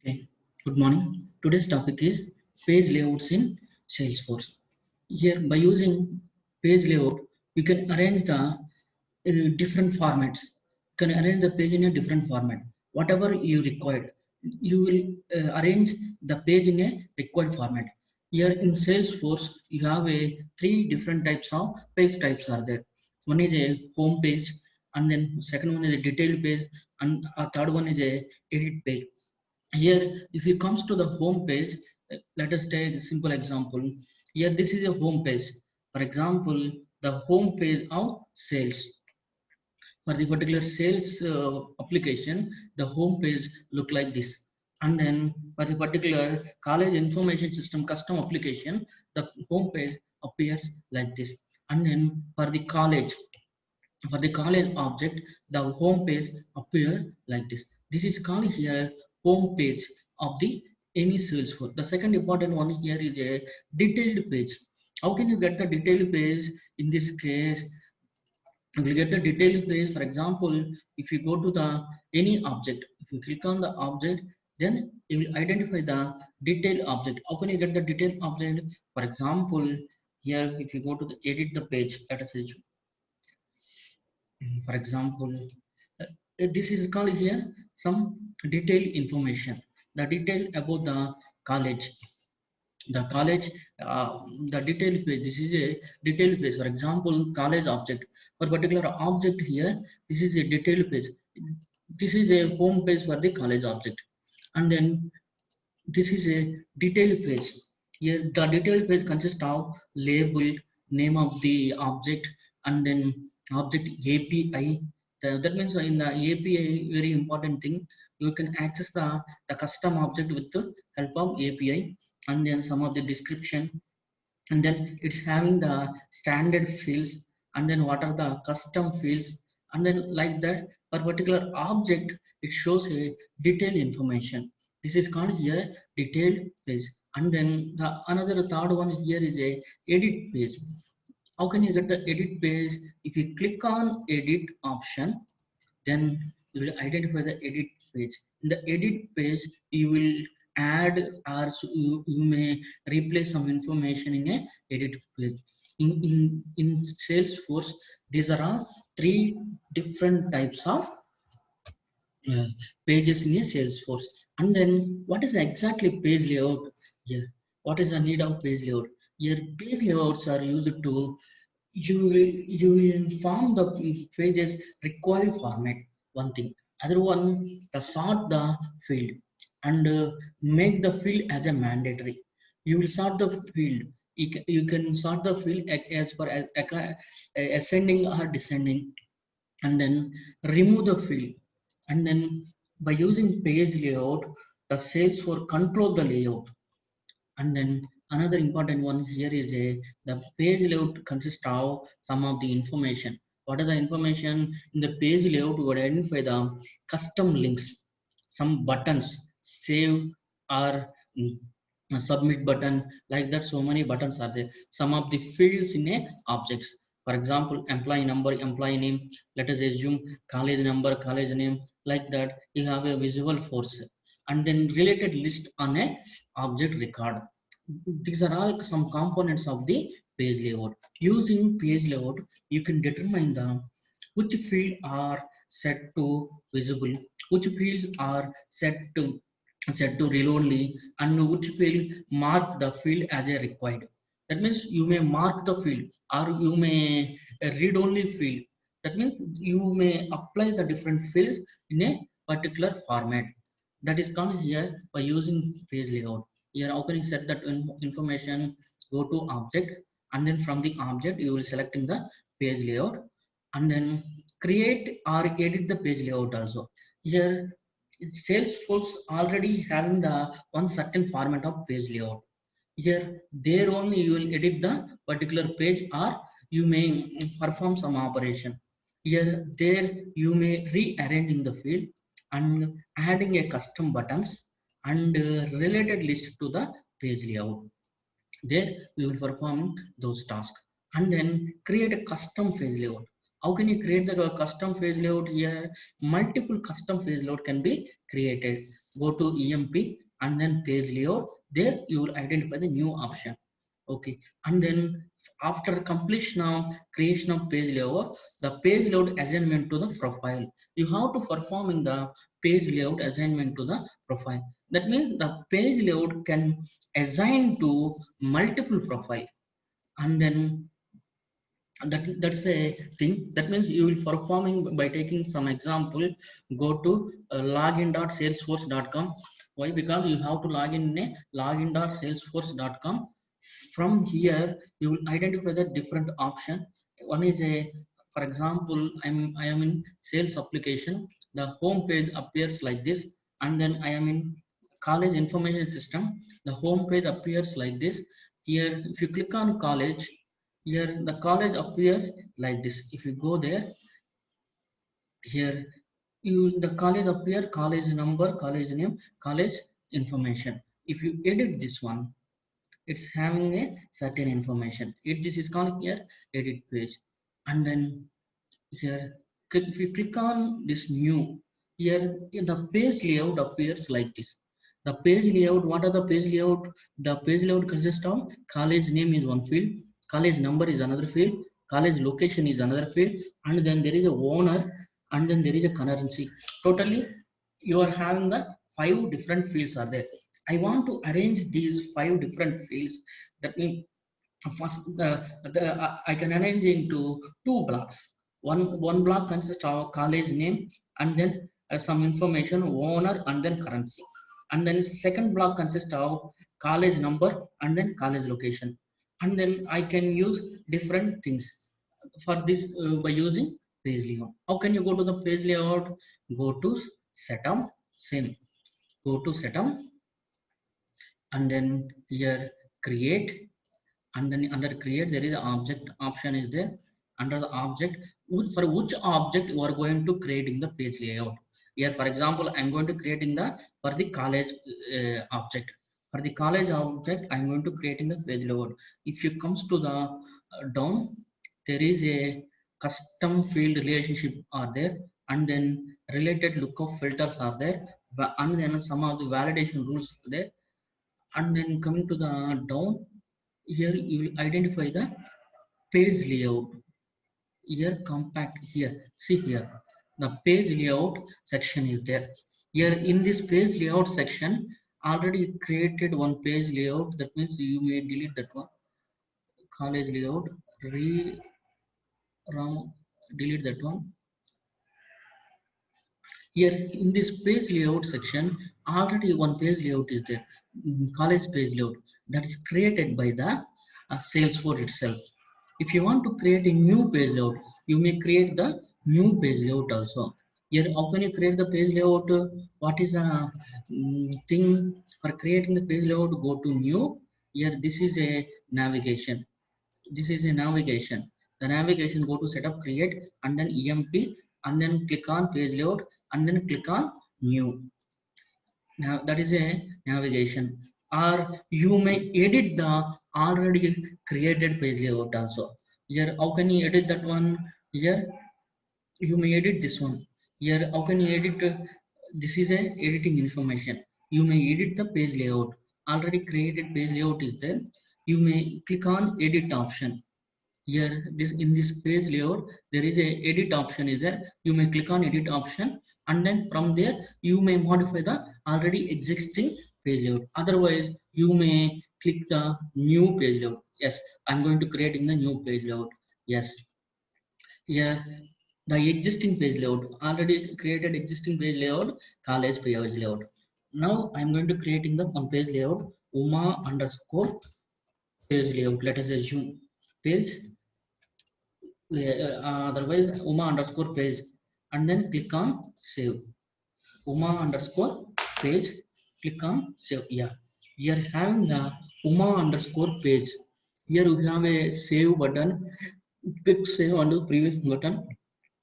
Okay, good morning. Today's topic is page layouts in Salesforce. Here, by using page layout, you can arrange the different formats. You can arrange the page in a different format. Whatever you required, you will arrange the page in a required format. Here in Salesforce, you have a three different types of page types are there. One is a home page, and then second one is a detailed page, and a third one is a edit page. Here if it comes to the home page, let us take a simple example. Here this is a home page. For example, the home page of sales. For the particular sales application, the home page look like this. And then for the particular college information system custom application, the home page appears like this. And then for the college object, the home page appear like this. This is called here home page of the any Salesforce. The second important one here is a detailed page. How can you get the detailed page? In this case, you will get the detailed page. For example, if you go to the any object, if you click on the object, then you will identify the detailed object. How can you get the detailed object? For example, here if you go to the edit the page, let us say, for example, this is called here some detailed information, the detail about the college, the college, uh, the detailed page. This is a detailed page. For example, college object, for particular object here, this is a detailed page. This is a home page for the college object. And then this is a detailed page. Here the detailed page consists of label, name of the object, and then object API. That means in the API, very important thing, you can access the custom object with the help of API. And then some of the description, and then it's having the standard fields, and then what are the custom fields, and then like that for particular object it shows a detailed information. This is called here detailed page. And then the another third one here is a edit page. How can you get the edit page? If you click on edit option, then you will identify the edit page. In the edit page, you will add, or you may replace some information in a edit page. In Salesforce, these are all three different types of uh, pages in a Salesforce. And then what is exactly page layout here? What is the need of page layout? Here page layouts are used to, you will inform the pages required format, one thing. Other one, sort the field, and make the field as a mandatory. You will sort the field. You can sort the field as per ascending or descending, and then remove the field. And then by using page layout, the Salesforce control the layout. And then another important one here is a the page layout consists of some of the information. What are the information in the page layout? We would identify the custom links, some buttons, save or submit button, like that. So many buttons are there. Some of the fields in a objects, for example, employee number, employee name, let us assume college number, college name, like that. You have a visual force, and then related list on a object record. These are all some components of the page layout. Using page layout, you can determine the which field are set to visible, which fields are set to read only, and which field mark the field as a required. That means you may mark the field, or you may read only field. That means you may apply the different fields in a particular format. That is called here by using page layout. Here how can you set that information? Go to object, and then from the object you will select in the page layout, and then create or edit the page layout also. Here Salesforce already having the one certain format of page layout. Here there only you will edit the particular page, or you may perform some operation. Here there you may rearranging the field, and adding a custom buttons, and related list to the page layout. There we will perform those tasks, and then create a custom page layout. How can you create the custom page layout here? Multiple custom page layout can be created. Go to EMP and then page layout. There you will identify the new option. Okay, and then after completion of creation of page layout, the page layout assignment to the profile. You have to perform in the page layout assignment to the profile. That means the page layout can assign to multiple profile, and then that's a thing. That means you will performing by taking some example. Go to login.salesforce.com. Why? Because you have to log in a login.salesforce.com. From here you will identify the different option. One is a, for example, I am in sales application. The home page appears like this, and then I am in college information system. The home page appears like this. Here if you click on college, here the college appears like this. If you go there, here you the college appear, college number, college name, college information. If you edit this one, it's having a certain information. This is called here edit page. And then here if you click on this new, here in the page layout appears like this. The page layout, what are the page layout? The page layout consists of college name is one field, college number is another field, college location is another field, and then there is a owner, and then there is a currency. Totally you are having the 5 different fields are there. I want to arrange these 5 different fields. That means first I can arrange into 2 blocks. One block consists of college name, and then some information, owner, and then currency. And then second block consists of college number and then college location. And then I can use different things for this by using page layout. How can you go to the page layout? Go to setup, same, go to setup, and then here create, and then under create there is an object option is there. Under the object, for which object you are going to creating the page layout. Here for example I'm going to creating the for the college object. For the college object I'm going to creating the page layout. If you comes to the down, there is a custom field relationship are there, and then related lookup filters are there, and then some of the validation rules are there. And then coming to the down, here you will identify the page layout. Here compact, here see here the page layout section is there. Here in this page layout section already created one page layout. That means you may delete that one. College layout, re ram delete that one. Here in this page layout section already one page layout is there. College page layout that is created by the Salesforce itself. If you want to create a new page layout, you may create the new page layout also. Here how can you create the page layout? What is the thing for creating the page layout? Go to new. Here this is a navigation. This is a navigation. The navigation, go to setup, create, and then EMP, and then click on page layout, and then click on new. Now that is a navigation. Or you may edit the already created page layout also. Here how can you edit that one? Here you may edit this one. Here how can you edit? This is a editing information. You may edit the page layout. Already created page layout is there. You may click on edit option. Here this in this page layout there is a edit option is there. You may click on edit option, and then from there you may modify the already existing page layout. Otherwise you may click the new page layout. Yes, I'm going to creating the new page layout. Yes, here the existing page layout, already created existing page layout, college page layout. Now I'm going to creating the one page layout, uma underscore page layout. Let us assume page, otherwise uma underscore page, and then click on save. Uma underscore page, click on save. Yeah, we are having the uma underscore page. Here we have a save button, quick save on the previous button.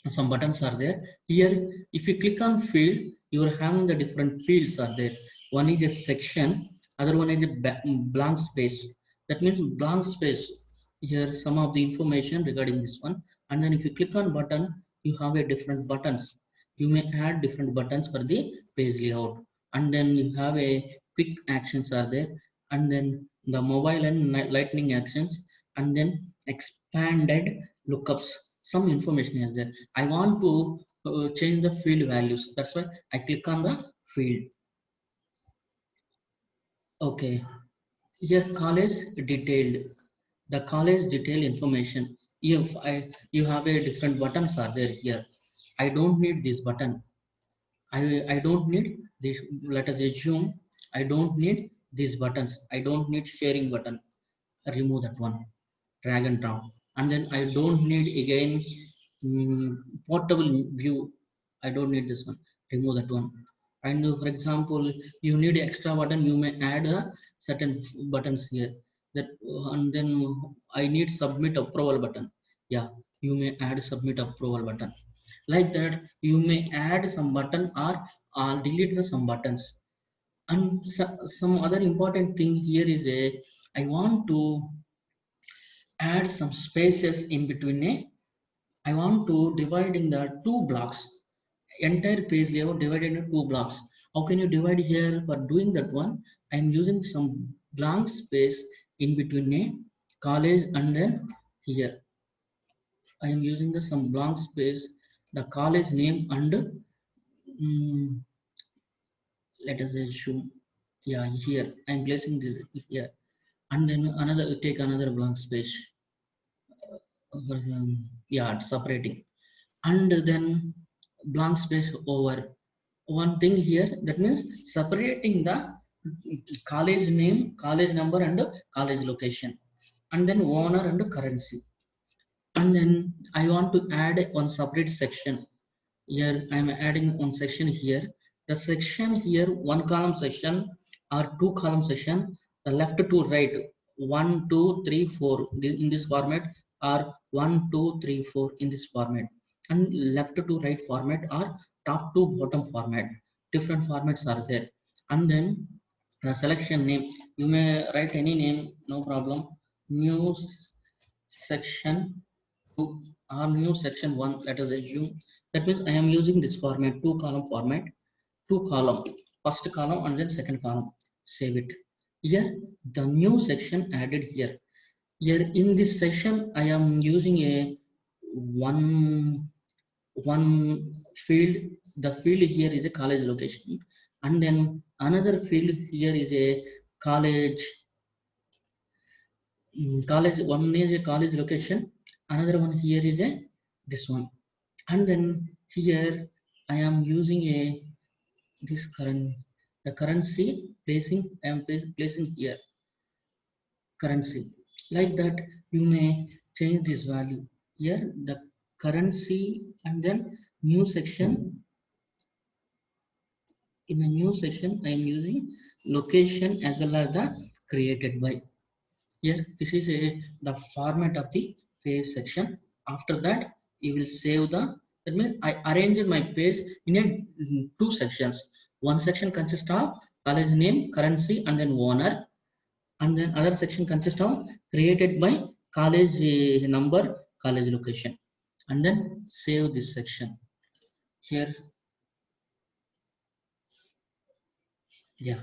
Some buttons are there. Here if you click on field, you are having the different fields are there. One is a section, other one is a blank space. That means blank space, here some of the information regarding this one. And then if you click on button, you have a different buttons. You may add different buttons for the page layout. And then you have a quick actions are there, and then the mobile and lightning actions, and then expanded lookups. Some information is there. I want to change the field values. That's why I click on the field. Okay, here college detailed. The college detail information. If you have a different buttons are there here. I don't need this button. I don't need this. Let us assume I don't need these buttons. I don't need sharing button. Remove that one. Drag and drop. And then I don't need again portable view. I don't need this one. Remove that one. And for example, you need extra button, you may add a certain buttons here. That and then I need submit approval button. Yeah, you may add submit approval button. Like that, you may add some button or delete the some buttons. And some other important thing here is a I want to add some spaces in between a I want to divide in the two blocks, entire page layout divided into two blocks. How can you divide here? For doing that one, I am using some blank space in between a college and then here. I am using the some blank space, the college name and let us assume, yeah, here I am placing this here, and then another take another blank space for yeah, separating, and then blank space over one thing here, that means separating the college name, college number and college location, and then owner and currency. And then I want to add one separate section. Here I am adding one section here. The section here, one column section or two column section, the left to right, 1 2 3 4 in this format, or 1 2 3 4 in this format, and left to right format or top to bottom format. Different formats are there. And then the selection name, you may write any name, no problem. New section 2 or new section 1, let us assume. That means I am using this format, two column format, two column, first column and then second column. Save it. Here the new section added here. Here in this section I am using a one one field. The field here is a college location, and then another field here is a college college. One is a college location, another one here is a this one. And then here I am using a this current, the currency placing, I am placing here currency. Like that, you may change this value here, the currency. And then new section, in the new section I am using location as well as the created by. Here this is a the format of the page section. After that you will save the, that means I arranged my page in a two sections. One section consists of college name, currency and then owner, and then other section consists of created by college number, college location. And then save this section. Here, yeah,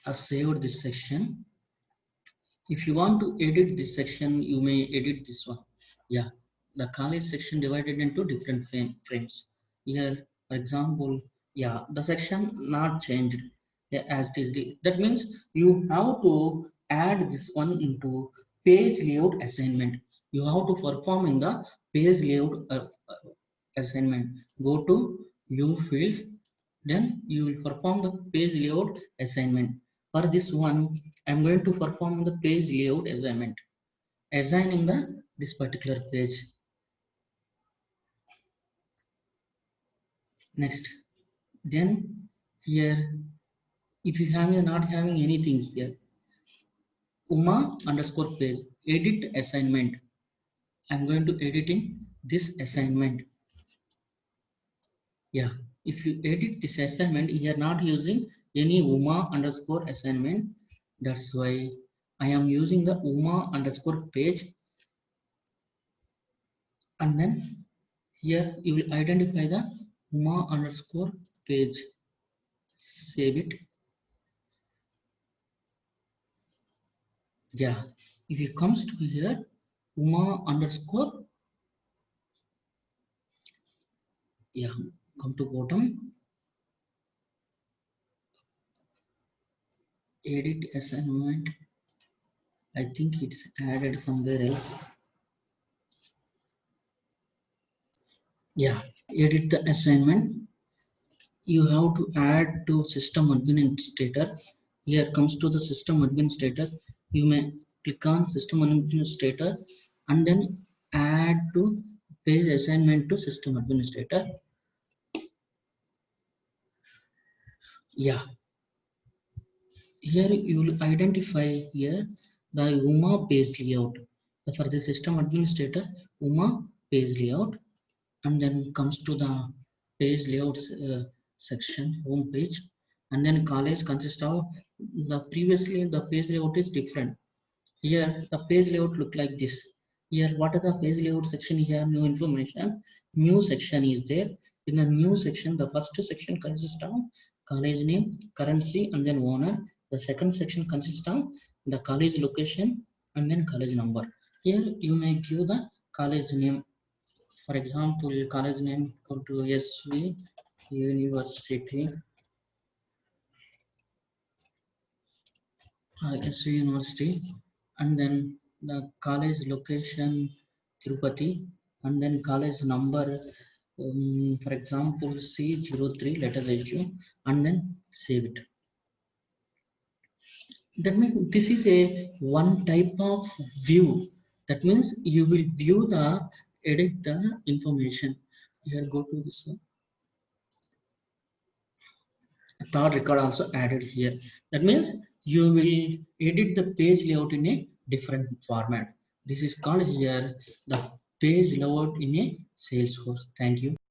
I saved this section. If you want to edit this section, you may edit this one. Yeah, the college section divided into different frames. Here for example, yeah, the section not changed, yeah, as it is that means you have to add this one into page layout assignment. You have to perform in the page layout assignment. Go to view fields, then you will perform the page layout assignment. For this one, I'm going to perform the page layout assignment, assigning the this particular page. Next, then here, if you have not having anything here, Uma underscore page edit assignment. I'm going to editing this assignment. Yeah, if you edit this assignment, you are not using any Uma underscore assignment. That's why I am using the Uma underscore page. and then here you will identify the Uma underscore page. Save it. Yeah, if it comes to here, Uma underscore, yeah, come to bottom, edit assignment. I think it's added somewhere else. Yeah, edit the assignment. You have to add to system administrator. Here comes to the system administrator. You may click on system administrator and then add to page assignment to system administrator. Yeah, here you will identify here the UMA page layout. For the system administrator, UMA page layout, and then comes to the page layouts section, home page, and then college consists of the previously the page layout is different. Here the page layout look like this. Here what is the page layout section? Here new information, new section is there. In the new section, the first section consists of college name, currency, and then owner. The second section consists of the college location and then college number. Here you may give the college name. For example, college name go to SV University, SV University, and then the college location Tirupati, and then college number, for example C03, let us assume, and then save it. That means this is a one type of view. That means you will view the edit the information. Here go to this one. Third record also added here. That means you will edit the page layout in a different format. This is called here the page layout in a Salesforce. Thank you.